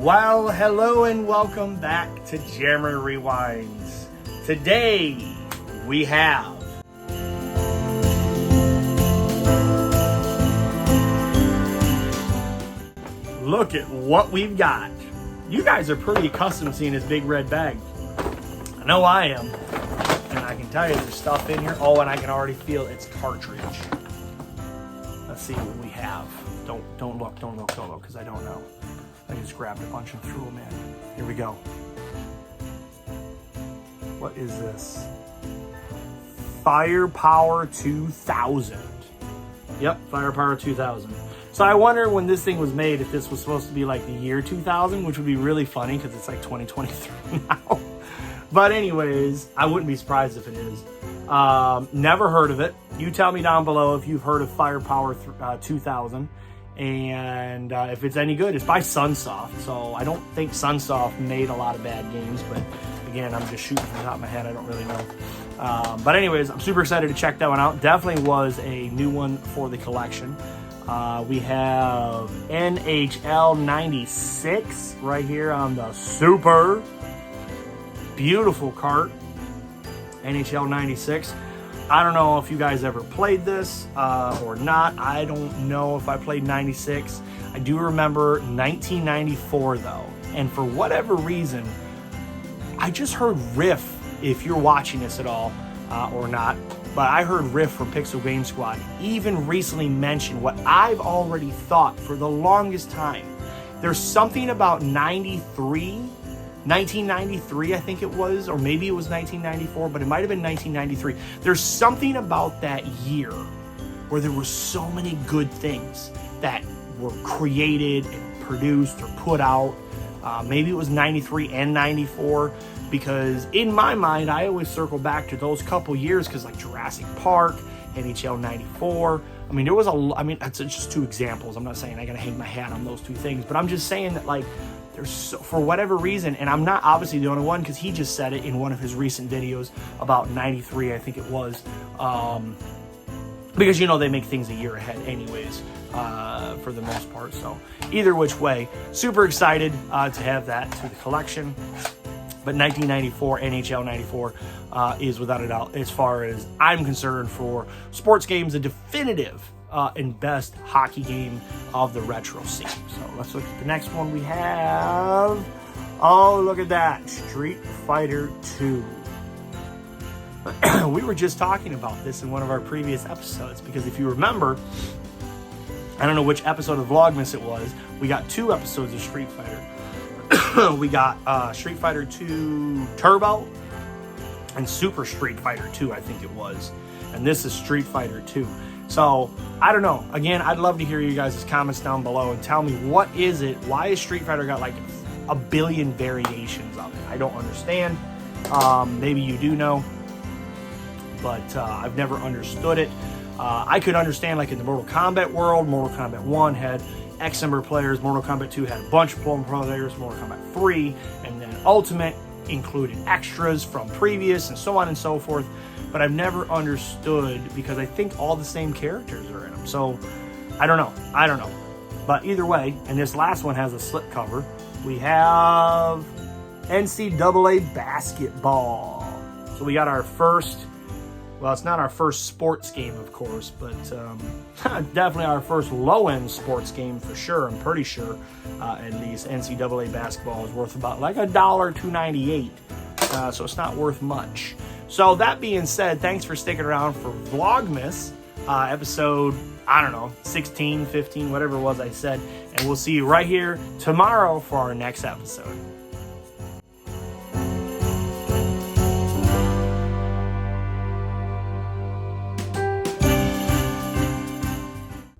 Well, hello and welcome back to Jammer Rewinds. Today we have look at what we've got. You guys are pretty accustomed to seeing this big red bag. I know I am. And I can tell you there's stuff in here. Oh, and I can already feel its cartridge. Let's see what we have. Don't look, because I don't know. I just grabbed a bunch and threw them in. Here we go. What is this? Firepower 2000. Yep, Firepower 2000. So I wonder when this thing was made if this was supposed to be like the year 2000, which would be really funny because it's like 2023 now. But anyways, I wouldn't be surprised if it is. Never heard of it. You tell me down below if you've heard of Firepower 2000. And if it's any good. It's by Sunsoft, so I don't think Sunsoft made a lot of bad games, but again, I'm just shooting from the top of my head. I don't really know. But anyways, I'm super excited to check that one out. Definitely was a new one for the collection. We have NHL 96 right here on the super beautiful cart. NHL 96. I don't know if you guys ever played this or not. I don't know if I played 96. I do remember 1994 though. And for whatever reason, I just heard Riff, if you're watching this at all or not, but I heard Riff from Pixel Game Squad even recently mention what I've already thought for the longest time. There's something about 1993, I think it was, or maybe it was 1994, but it might have been 1993. There's something about that year where there were so many good things that were created and produced or put out. Maybe it was 93 and 94, because in my mind, I always circle back to those couple years because like Jurassic Park, NHL 94. I mean, that's just two examples. I'm not saying I gotta hang my hat on those two things, but I'm just saying that like, for whatever reason, and I'm not obviously the only one because he just said it in one of his recent videos about 93, I think it was, because you know they make things a year ahead anyways, for the most part. So either which way, super excited to have that to the collection. But 1994, NHL 94 is without a doubt, as far as I'm concerned, for sports games, a definitive and best hockey game of the retro scene. So let's look at the next one we have. Oh, look at that. Street Fighter 2. We were just talking about this in one of our previous episodes, because if you remember, I don't know which episode of Vlogmas it was, we got 2 episodes of Street Fighter. We got Street Fighter 2 Turbo and Super Street Fighter 2, I think it was. And this is Street Fighter 2. So, I don't know. Again, I'd love to hear you guys' comments down below and tell me, what is it? Why is Street Fighter got like a billion variations of it? I don't understand. Maybe you do know, but I've never understood it. I could understand like in the Mortal Kombat world, Mortal Kombat 1 had X number of players, Mortal Kombat 2 had a bunch of players, Mortal Kombat 3, and then Ultimate included extras from previous and so on and so forth. But I've never understood, because I think all the same characters are in them. So I don't know. But either way, and this last one has a slip cover, we have NCAA basketball. So we got our first, well, it's not our first sports game, of course, but definitely our first low-end sports game for sure. I'm pretty sure. And these NCAA basketball is worth about like $1.298. So it's not worth much. So that being said, thanks for sticking around for Vlogmas episode, I don't know, 16, 15, whatever it was I said. And we'll see you right here tomorrow for our next episode.